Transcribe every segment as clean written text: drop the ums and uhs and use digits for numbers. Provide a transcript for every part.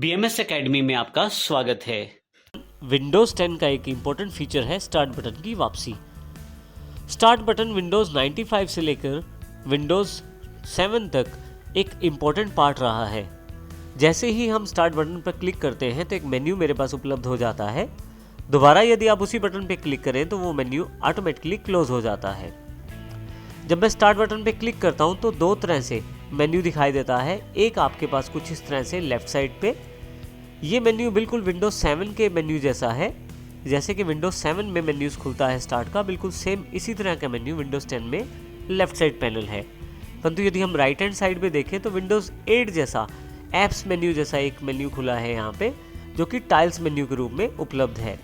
BMS academy में आपका स्वागत है। विंडोज़ 10 का एक इम्पोर्टेंट फीचर है स्टार्ट बटन की वापसी। स्टार्ट बटन विंडोज़ 95 से लेकर विंडोज़ 7 तक एक इम्पोर्टेंट पार्ट रहा है। जैसे ही हम स्टार्ट बटन पर क्लिक करते हैं तो एक मेन्यू मेरे पास उपलब्ध हो जाता है। दोबारा यदि आप उसी बटन पर क्लिक करें तो वो मेन्यू ऑटोमेटिकली क्लोज हो जाता है। जब मैं स्टार्ट बटन पर क्लिक करता हूं तो दो तरह से मेन्यू दिखाई देता है। एक आपके पास कुछ इस तरह से लेफ्ट साइड पे, ये मेन्यू बिल्कुल विंडोज़ 7 के मेन्यू जैसा है। जैसे कि विंडोज़ 7 में मेन्यूज़ खुलता है स्टार्ट का, बिल्कुल सेम इसी तरह का मेन्यू विंडोज़ 10 में लेफ्ट साइड पैनल है। परंतु यदि हम राइट हैंड साइड पे देखें तो विंडोज़ 8 जैसा एप्स मेन्यू जैसा एक मेन्यू खुला है यहाँ पे, जो कि टाइल्स मेन्यू के रूप में उपलब्ध है।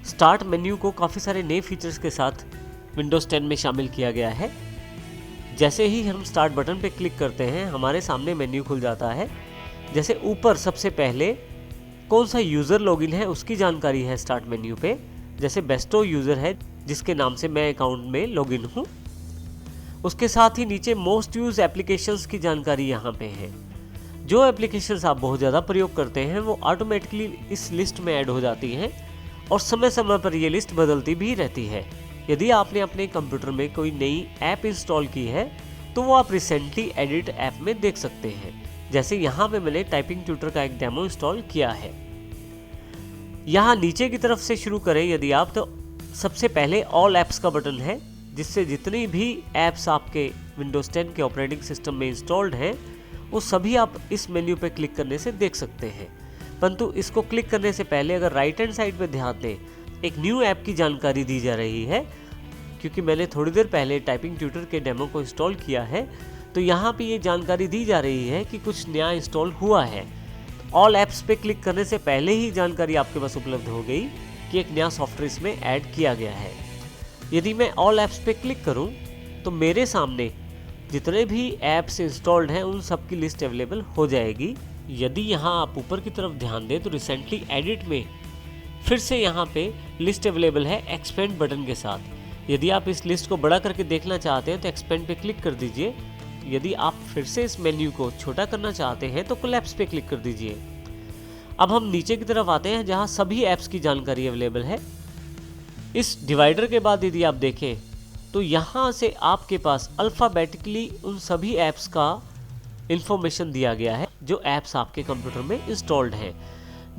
स्टार्ट मेन्यू को काफ़ी सारे नए फीचर्स के साथ विंडोज़ 10 में शामिल किया गया है। जैसे ही हम स्टार्ट बटन पे क्लिक करते हैं हमारे सामने मेन्यू खुल जाता है। जैसे ऊपर सबसे पहले कौन सा यूज़र लॉगिन है उसकी जानकारी है स्टार्ट मेन्यू पे। जैसे बेस्टो यूज़र है जिसके नाम से मैं अकाउंट में लॉगिन हूँ। उसके साथ ही नीचे मोस्ट यूज एप्लीकेशंस की जानकारी यहाँ पे है। जो एप्लीकेशंस आप बहुत ज़्यादा प्रयोग करते हैं वो ऑटोमेटिकली इस लिस्ट में ऐड हो जाती हैं और समय समय पर ये लिस्ट बदलती भी रहती है। यदि आपने अपने कंप्यूटर में कोई नई ऐप इंस्टॉल की है तो वो आप रिसेंटली एडिट ऐप में देख सकते हैं। जैसे यहाँ पे मैंने टाइपिंग ट्यूटर का एक डेमो इंस्टॉल किया है। यहाँ नीचे की तरफ से शुरू करें यदि आप, तो सबसे पहले ऑल ऐप्स का बटन है, जिससे जितनी भी ऐप्स आपके विंडोज़ 10 के ऑपरेटिंग सिस्टम में इंस्टॉल्ड हैं वो सभी आप इस मेन्यू पे क्लिक करने से देख सकते हैं। परंतु इसको क्लिक करने से पहले अगर राइट हैंड साइड पे ध्यान दें, एक न्यू ऐप की जानकारी दी जा रही है। क्योंकि मैंने थोड़ी देर पहले टाइपिंग ट्यूटर के डेमो को इंस्टॉल किया है तो यहाँ पे ये जानकारी दी जा रही है कि कुछ नया इंस्टॉल हुआ है। ऑल ऐप्स पे क्लिक करने से पहले ही जानकारी आपके पास उपलब्ध हो गई कि एक नया सॉफ्टवेयर इसमें ऐड किया गया है। यदि मैं ऑल ऐप्स पे क्लिक करूँ तो मेरे सामने जितने भी ऐप्स इंस्टॉल्ड हैं उन सब की लिस्ट अवेलेबल हो जाएगी। यदि यहाँ आप ऊपर की तरफ ध्यान दें तो रिसेंटली एडिट में फिर से यहाँ पे लिस्ट अवेलेबल है एक्सपेंड बटन के साथ। यदि आप इस लिस्ट को बड़ा करके देखना चाहते हैं तो एक्सपेंड पे क्लिक कर दीजिए। यदि आप फिर से इस मेन्यू को छोटा करना चाहते हैं तो कोलैप्स पे क्लिक कर दीजिए। अब हम नीचे की तरफ आते हैं जहां सभी ऐप्स की जानकारी अवेलेबल है। इस डिवाइडर के बाद यदि आप देखें तो यहां से आपके पास अल्फ़ाबेटिकली उन सभी ऐप्स का इंफॉर्मेशन दिया गया है जो ऐप्स आपके कंप्यूटर में इंस्टॉल्ड हैं।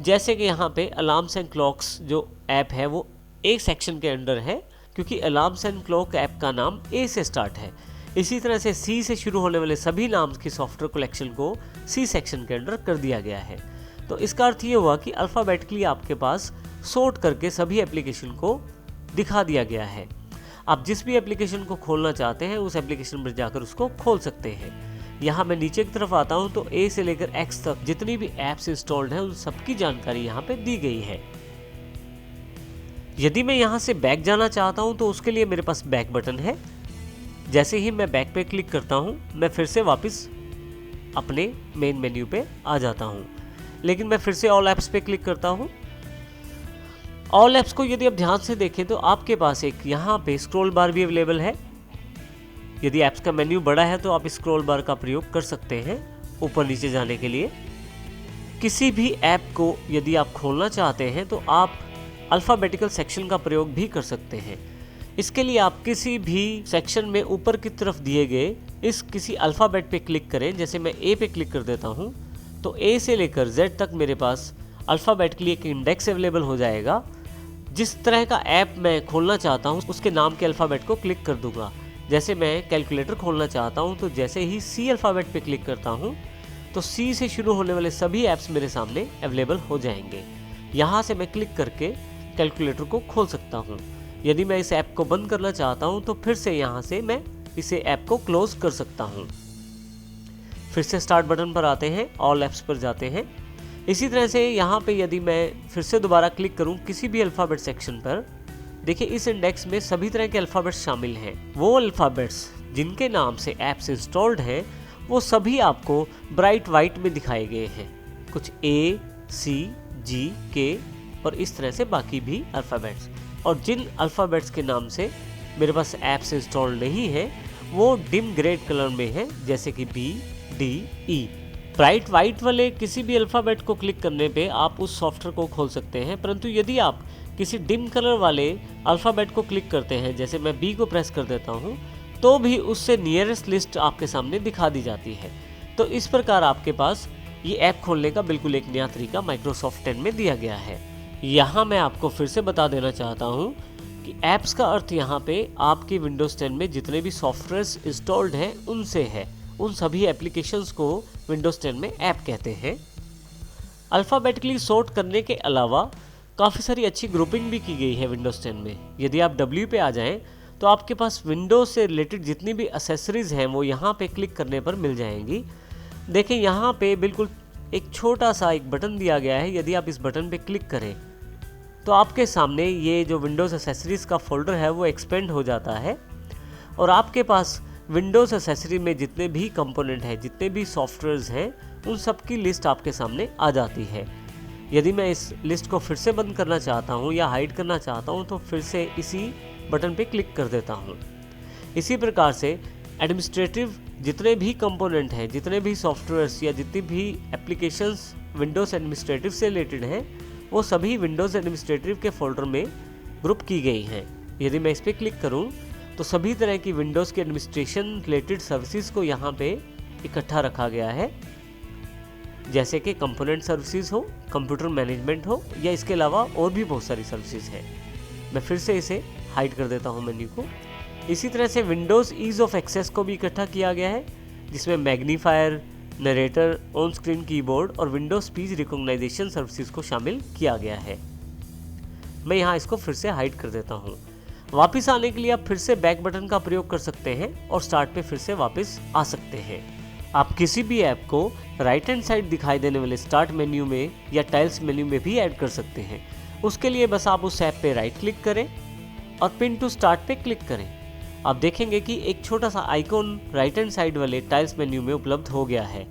जैसे कि यहाँ पे अलार्म्स एंड क्लॉक्स जो ऐप है वो एक सेक्शन के अंडर है, क्योंकि अलार्म्स एंड क्लॉक ऐप का नाम ए से स्टार्ट है। इसी तरह से सी से शुरू होने वाले सभी नाम की सॉफ्टवेयर कलेक्शन को सी सेक्शन के अंडर कर दिया गया है। तो इसका अर्थ ये हुआ कि अल्फ़ाबेटिकली आपके पास सॉर्ट करके सभी एप्लीकेशन को दिखा दिया गया है। आप जिस भी एप्लीकेशन को खोलना चाहते हैं उस एप्लीकेशन पर जाकर उसको खोल सकते हैं। यहाँ मैं नीचे की तरफ आता हूँ तो ए से लेकर एक्स तक जितनी भी ऐप्स इंस्टॉल्ड हैं उन सबकी जानकारी यहाँ पे दी गई है। यदि मैं यहाँ से बैक जाना चाहता हूँ तो उसके लिए मेरे पास बैक बटन है। जैसे ही मैं बैक पे क्लिक करता हूँ मैं फिर से वापस अपने मेन मेन्यू पे आ जाता हूँ। लेकिन मैं फिर से ऑल ऐप्स पे क्लिक करता हूँ। ऑल ऐप्स को यदि आप ध्यान से देखें तो आपके पास एक यहाँ पे स्क्रॉल बार भी अवेलेबल है। यदि ऐप्स का मेन्यू बड़ा है तो आप स्क्रॉल बार का प्रयोग कर सकते हैं ऊपर नीचे जाने के लिए। किसी भी ऐप को यदि आप खोलना चाहते हैं तो आप अल्फ़ाबेटिकल सेक्शन का प्रयोग भी कर सकते हैं। इसके लिए आप किसी भी सेक्शन में ऊपर की तरफ दिए गए इस किसी अल्फ़ाबेट पे क्लिक करें। जैसे मैं ए पे क्लिक कर देता हूं तो ए से लेकर जेड तक मेरे पास अल्फ़ाबेटिकली एक इंडेक्स अवेलेबल हो जाएगा। जिस तरह का ऐप मैं खोलना चाहता हूं उसके नाम के अल्फ़ाबेट को क्लिक कर दूंगा। जैसे मैं कैलकुलेटर खोलना चाहता हूं तो जैसे ही सी अल्फ़ाबेट पे क्लिक करता हूं तो सी से शुरू होने वाले सभी ऐप्स मेरे सामने अवेलेबल हो जाएंगे। यहाँ से मैं क्लिक करके कैलकुलेटर को खोल सकता हूँ। यदि मैं इस ऐप को बंद करना चाहता हूँ तो फिर से यहाँ से मैं इसे ऐप को क्लोज कर सकता हूँ। फिर से स्टार्ट बटन पर आते हैं, ऑल ऐप्स पर जाते हैं। इसी तरह से यहाँ पे यदि मैं फिर से दोबारा क्लिक करूँ किसी भी अल्फ़ाबेट सेक्शन पर, देखिए इस इंडेक्स में सभी तरह के अल्फ़ाबेट्स शामिल हैं। वो अल्फ़ाबेट्स जिनके नाम से ऐप्स इंस्टॉल्ड हैं वो सभी आपको ब्राइट वाइट में दिखाए गए हैं। कुछ ए, सी, जी, के और इस तरह से बाकी भी अल्फ़ाबेट्स। और जिन अल्फ़ाबेट्स के नाम से मेरे पास ऐप्स इंस्टॉल नहीं है वो डिम ग्रेड कलर में है, जैसे कि बी, डी, ई। ब्राइट वाइट वाले किसी भी अल्फ़ाबेट को क्लिक करने पे आप उस सॉफ्टवेयर को खोल सकते हैं, परंतु यदि आप किसी डिम कलर वाले अल्फ़ाबेट को क्लिक करते हैं, जैसे मैं बी को प्रेस कर देता हूँ, तो भी उससे नियरेस्ट लिस्ट आपके सामने दिखा दी जाती है। तो इस प्रकार आपके पास ये ऐप खोलने का बिल्कुल एक नया तरीका माइक्रोसॉफ्ट 10 में दिया गया है। यहाँ मैं आपको फिर से बता देना चाहता हूँ कि ऐप्स का अर्थ यहाँ पे आपकी विंडोज़ 10 में जितने भी सॉफ्टवेयर्स इंस्टॉल्ड हैं उनसे है। उन सभी एप्लीकेशंस को विंडोज़ 10 में ऐप कहते हैं। अल्फ़ाबेटिकली सॉर्ट करने के अलावा काफ़ी सारी अच्छी ग्रुपिंग भी की गई है विंडोज़ 10 में। यदि आप W पे आ जाएं तो आपके पास विंडोज़ से रिलेटेड जितनी भी एसेसरीज़ हैं वो यहाँ पे क्लिक करने पर मिल जाएंगी। देखें यहाँ पे बिल्कुल एक छोटा सा एक बटन दिया गया है। यदि आप इस बटन पे क्लिक करें तो आपके सामने ये जो विंडोज़ एसेसरीज़ का फोल्डर है वो एक्सपेंड हो जाता है और आपके पास विंडोज़ एसेसरी में जितने भी कंपोनेंट हैं, जितने भी सॉफ्टवेयर्स हैं, उन सब की लिस्ट आपके सामने आ जाती है। यदि मैं इस लिस्ट को फिर से बंद करना चाहता हूँ या हाइड करना चाहता हूँ तो फिर से इसी बटन पे क्लिक कर देता हूँ। इसी प्रकार से एडमिनिस्ट्रेटिव जितने भी कंपोनेंट हैं, जितने भी सॉफ्टवेयर्स या जितनी भी एप्लीकेशंस विंडोज़ एडमिनिस्ट्रेटिव से रिलेटेड हैं, वो सभी विंडोज़ एडमिनिस्ट्रेटिव के फोल्डर में ग्रुप की गई हैं। यदि मैं इस पर क्लिक करूं तो सभी तरह की विंडोज़ के एडमिनिस्ट्रेशन रिलेटेड सर्विसेज को यहाँ पे इकट्ठा रखा गया है, जैसे कि कंपोनेंट सर्विसेज हो, कंप्यूटर मैनेजमेंट हो या इसके अलावा और भी बहुत सारी सर्विसेज हैं। मैं फिर से इसे हाइड कर देता हूँ मेन्यू को। इसी तरह से विंडोज़ ईज़ ऑफ एक्सेस को भी इकट्ठा किया गया है, जिसमें magnifier, narrator, on screen keyboard और विंडोज स्पीच रिकॉग्नाइजेशन सर्विसेज को शामिल किया गया है। मैं यहाँ इसको फिर से हाइड कर देता हूँ। वापस आने के लिए आप फिर से बैक बटन का प्रयोग कर सकते हैं और स्टार्ट पे फिर से वापस आ सकते हैं। आप किसी भी ऐप को राइट हैंड साइड दिखाई देने वाले स्टार्ट मेन्यू में या टाइल्स मेन्यू में भी ऐड कर सकते हैं। उसके लिए बस आप उस ऐप पे राइट क्लिक करें और पिन टू स्टार्ट पे क्लिक करें। आप देखेंगे कि एक छोटा सा आइकॉन राइट हैंड साइड वाले टाइल्स मेन्यू में उपलब्ध हो गया है।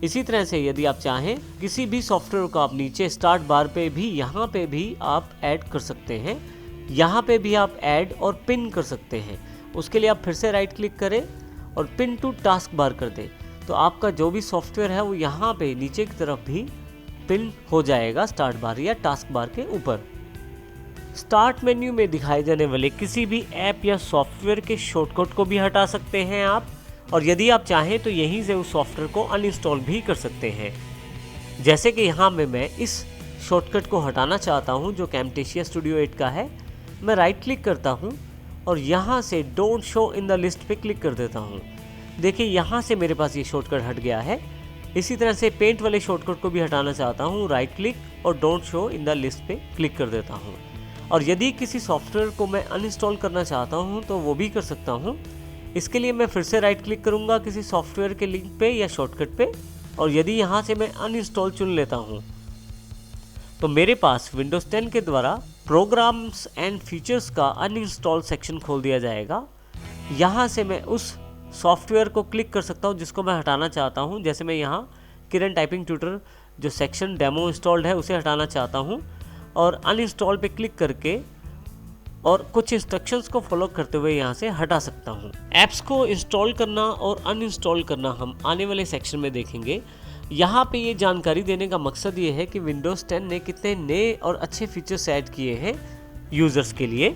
इसी तरह से यदि आप चाहें किसी भी सॉफ्टवेयर को आप नीचे स्टार्ट बार पे भी यहाँ पे भी आप ऐड कर सकते हैं। यहाँ पे भी आप ऐड और पिन कर सकते हैं। उसके लिए आप फिर से राइट क्लिक करें और पिन टू टास्क बार कर दें, तो आपका जो भी सॉफ्टवेयर है वो यहाँ पे नीचे की तरफ भी पिन हो जाएगा स्टार्ट बार या टास्क बार के ऊपर। स्टार्ट मेन्यू में दिखाए जाने वाले किसी भी ऐप या सॉफ्टवेयर के शॉर्टकट को भी हटा सकते हैं आप, और यदि आप चाहें तो यहीं से उस सॉफ्टवेयर को अनइंस्टॉल भी कर सकते हैं। जैसे कि यहाँ में मैं इस शॉर्टकट को हटाना चाहता हूँ जो कैमटेशिया स्टूडियो 8 का है। मैं राइट क्लिक करता हूँ और यहाँ से don't show in the list पे क्लिक कर देता हूँ। देखिए यहाँ से मेरे पास ये शॉर्टकट हट गया है। इसी तरह से पेंट वाले शॉर्टकट को भी हटाना चाहता हूँ, राइट क्लिक और don't show in the list पे क्लिक कर देता हूँ। और यदि किसी सॉफ्टवेयर को मैं अनइंस्टॉल करना चाहता हूँ तो वो भी कर सकता हूँ। इसके लिए मैं फिर से राइट क्लिक करूँगा किसी सॉफ्टवेयर के लिंक पे या शॉर्टकट पे, और यदि यहाँ से मैं अनइंस्टॉल चुन लेता हूँ तो मेरे पास विंडोज़ 10 के द्वारा प्रोग्राम्स एंड फीचर्स का अनइंस्टॉल सेक्शन खोल दिया जाएगा। यहाँ से मैं उस सॉफ्टवेयर को क्लिक कर सकता हूँ जिसको मैं हटाना चाहता हूँ। जैसे मैं यहाँ किरण टाइपिंग ट्यूटर जो सेक्शन डेमो इंस्टॉल्ड है उसे हटाना चाहता हूँ और अनइंस्टॉल पे क्लिक करके और कुछ इंस्ट्रक्शंस को फॉलो करते हुए यहाँ से हटा सकता हूँ। ऐप्स को इंस्टॉल करना और अनइंस्टॉल करना हम आने वाले सेक्शन में देखेंगे। यहाँ पे ये जानकारी देने का मकसद ये है कि विंडोज़ 10 ने कितने नए और अच्छे फीचर्स ऐड किए हैं यूज़र्स के लिए।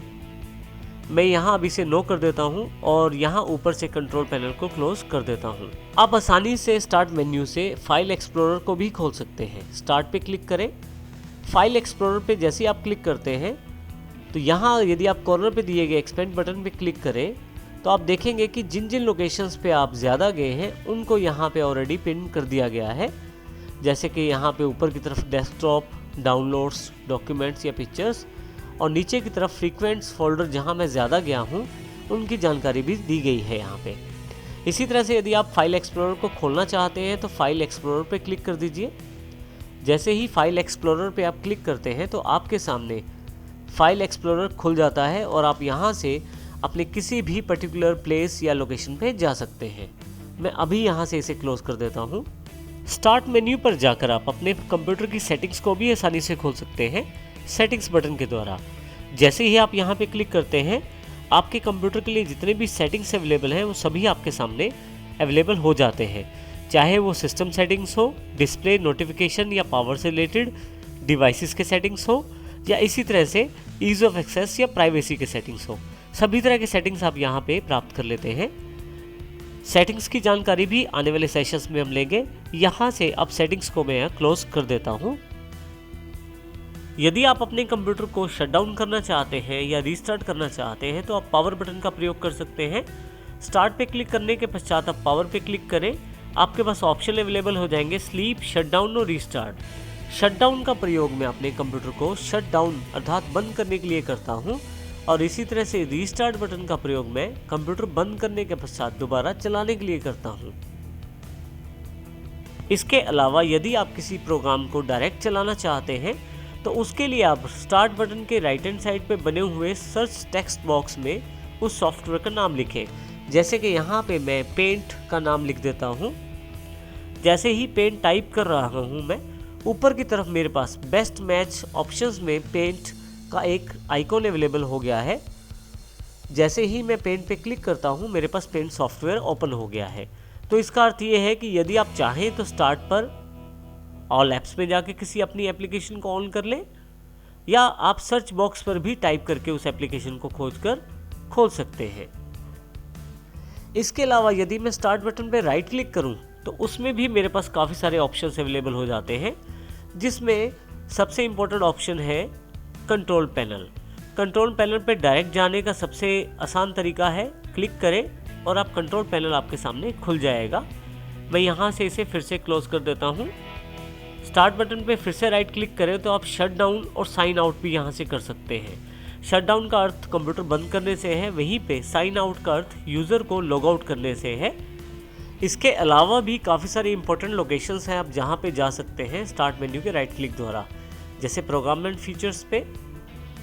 मैं यहाँ अभी से नो कर देता हूँ और यहाँ ऊपर से कंट्रोल पैनल को क्लोज कर देता हूँ। आप आसानी से स्टार्ट मेन्यू से फाइल एक्सप्लोरर को भी खोल सकते हैं। स्टार्ट पे क्लिक करें। फाइल एक्सप्लोरर पे जैसे आप क्लिक करते हैं तो यहाँ यदि आप कॉर्नर पे दिए गए एक्सपेंड बटन पे क्लिक करें तो आप देखेंगे कि जिन जिन लोकेशंस पे आप ज़्यादा गए हैं उनको यहाँ पे ऑलरेडी पिन कर दिया गया है। जैसे कि यहाँ पे ऊपर की तरफ डेस्कटॉप, डाउनलोड्स, डॉक्यूमेंट्स या पिक्चर्स, और नीचे की तरफ फ्रीक्वेंट्स फोल्डर जहाँ मैं ज़्यादा गया हूँ उनकी जानकारी भी दी गई है यहाँ पे। इसी तरह से यदि आप फाइल एक्सप्लोरर को खोलना चाहते हैं तो फाइल एक्सप्लोरर पे क्लिक कर दीजिए। जैसे ही फाइल एक्सप्लोरर पे आप क्लिक करते हैं तो आपके सामने फाइल एक्सप्लोरर खुल जाता है और आप यहाँ से अपने किसी भी पर्टिकुलर प्लेस या लोकेशन पे जा सकते हैं। मैं अभी यहाँ से इसे क्लोज कर देता हूँ। स्टार्ट मेन्यू पर जाकर आप अपने कंप्यूटर की सेटिंग्स को भी आसानी से खोल सकते हैं सेटिंग्स बटन के द्वारा। जैसे ही आप यहाँ पे क्लिक करते हैं आपके कंप्यूटर के लिए जितने भी सेटिंग्स अवेलेबल हैं वो सभी आपके सामने अवेलेबल हो जाते हैं। चाहे वो सिस्टम सेटिंग्स हो, डिस्प्ले, नोटिफिकेशन या पावर से रिलेटेड डिवाइसेस के सेटिंग्स हो, या इसी तरह से ईज ऑफ एक्सेस या प्राइवेसी के सेटिंग्स हो। सभी तरह के सेटिंग्स आप यहाँ पे प्राप्त कर लेते हैं। सेटिंग्स की जानकारी भी आने वाले सेशंस में हम लेंगे। यहाँ से अब सेटिंग्स को मैं क्लोज कर देता हूँ। यदि आप अपने कंप्यूटर को शट डाउन करना चाहते हैं या रीस्टार्ट करना चाहते हैं तो आप पावर बटन का प्रयोग कर सकते हैं। स्टार्ट पे क्लिक करने के पश्चात आप पावर पे क्लिक करें। आपके पास ऑप्शन अवेलेबल हो जाएंगे स्लीप, शट डाउन और रीस्टार्ट। शट डाउन का प्रयोग मैं अपने कंप्यूटर को शट डाउन अर्थात बंद करने के लिए करता हूं, और इसी तरह से रीस्टार्ट बटन का प्रयोग मैं कंप्यूटर बंद करने के पश्चात दोबारा चलाने के लिए करता हूं। इसके अलावा यदि आप किसी प्रोग्राम को डायरेक्ट चलाना चाहते हैं तो उसके लिए आप स्टार्ट बटन के राइट हैंड साइड पे बने हुए सर्च टेक्स्ट बॉक्स में उस सॉफ्टवेयर का नाम लिखें। जैसे कि यहाँ पे मैं पेंट का नाम लिख देता हूँ। जैसे ही पेंट टाइप कर रहा हूँ मैं, ऊपर की तरफ मेरे पास बेस्ट मैच ऑप्शंस में पेंट का एक आइकॉन अवेलेबल हो गया है। जैसे ही मैं पेंट पे क्लिक करता हूँ मेरे पास पेंट सॉफ्टवेयर ओपन हो गया है। तो इसका अर्थ ये है कि यदि आप चाहें तो स्टार्ट पर ऑल ऐप्स में जाके किसी अपनी एप्लीकेशन को ऑन कर लें, या आप सर्च बॉक्स पर भी टाइप करके उस एप्लीकेशन को खोल सकते हैं। इसके अलावा यदि मैं स्टार्ट बटन पर राइट क्लिक करूं तो उसमें भी मेरे पास काफ़ी सारे ऑप्शंस अवेलेबल हो जाते हैं, जिसमें सबसे इम्पोर्टेंट ऑप्शन है कंट्रोल पैनल। कंट्रोल पैनल पे डायरेक्ट जाने का सबसे आसान तरीका है, क्लिक करें और आप कंट्रोल पैनल आपके सामने खुल जाएगा। मैं यहाँ से इसे फिर से क्लोज कर देता हूँ। स्टार्ट बटन पे फिर से राइट क्लिक करें तो आप शट डाउन और साइन आउट भी यहाँ से कर सकते हैं। शट डाउन का अर्थ कंप्यूटर बंद करने से है, वहीं पे साइन आउट का अर्थ यूज़र को लॉग आउट करने से है। इसके अलावा भी काफ़ी सारी इंपॉर्टेंट लोकेशंस हैं आप जहाँ पे जा सकते हैं स्टार्ट मेन्यू के राइट क्लिक द्वारा, जैसे प्रोग्राम एंड फीचर्स पे,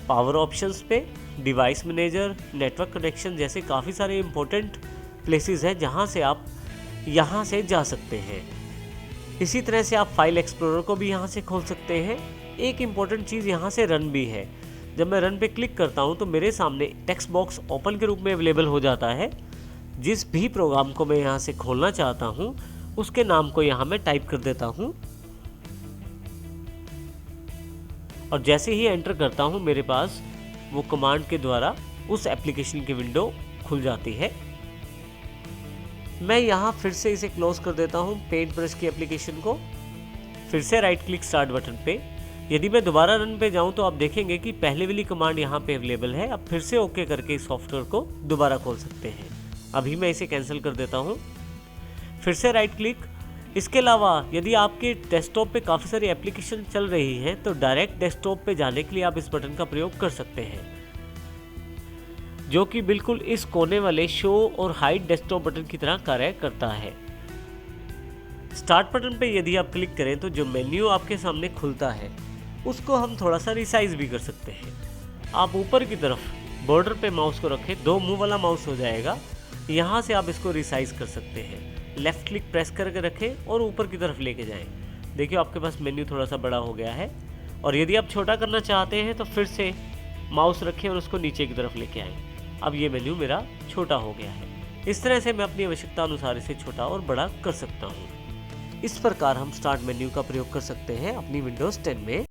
पावर ऑप्शंस पे, डिवाइस मैनेजर, नेटवर्क कनेक्शन जैसे काफ़ी सारे इंपॉर्टेंट प्लेसेस हैं जहाँ से आप यहाँ से जा सकते हैं। इसी तरह से आप फाइल एक्सप्लोरर को भी यहाँ से खोल सकते हैं। एक इम्पॉर्टेंट चीज़ यहाँ से रन भी है। जब मैं रन पे क्लिक करता हूँ तो मेरे सामने टेक्स्ट बॉक्स ओपन के रूप में अवेलेबल हो जाता है। जिस भी प्रोग्राम को मैं यहाँ से खोलना चाहता हूँ उसके नाम को यहाँ मैं टाइप कर देता हूँ, और जैसे ही एंटर करता हूँ मेरे पास वो कमांड के द्वारा उस एप्लीकेशन की विंडो खुल जाती है। मैं यहाँ फिर से इसे क्लोज कर देता हूँ पेंट ब्रश की एप्लीकेशन को। फिर से राइट क्लिक स्टार्ट बटन पे। यदि मैं दोबारा रन पे जाऊँ तो आप देखेंगे कि पहले वाली कमांड यहाँ पे अवेलेबल है। आप फिर से ओके करके इस सॉफ्टवेयर को दोबारा खोल सकते हैं। अभी मैं इसे कैंसिल कर देता हूँ। फिर से राइट क्लिक। इसके अलावा यदि आपके डेस्कटॉप पे काफ़ी सारी एप्लीकेशन चल रही हैं तो डायरेक्ट डेस्कटॉप पे जाने के लिए आप इस बटन का प्रयोग कर सकते हैं, जो कि बिल्कुल इस कोने वाले शो और हाइड डेस्कटॉप बटन की तरह कार्य करता है। स्टार्ट बटन पे यदि आप क्लिक करें तो जो मेन्यू आपके सामने खुलता है उसको हम थोड़ा सा रिसाइज भी कर सकते हैं। आप ऊपर की तरफ बॉर्डर पे माउस को रखें, 2 मुंह वाला माउस हो जाएगा। यहाँ से आप इसको रिसाइज कर सकते हैं। लेफ्ट क्लिक प्रेस करके रखें और ऊपर की तरफ लेके जाएं। देखिए आपके पास मेन्यू थोड़ा सा बड़ा हो गया है। और यदि आप छोटा करना चाहते हैं तो फिर से माउस रखें और उसको नीचे की तरफ लेके आएँ। अब ये मेन्यू मेरा छोटा हो गया है। इस तरह से मैं अपनी आवश्यकता अनुसार इसे छोटा और बड़ा कर सकता हूँ। इस प्रकार हम स्टार्ट मेन्यू का प्रयोग कर सकते हैं अपनी विंडोज़ 10 में।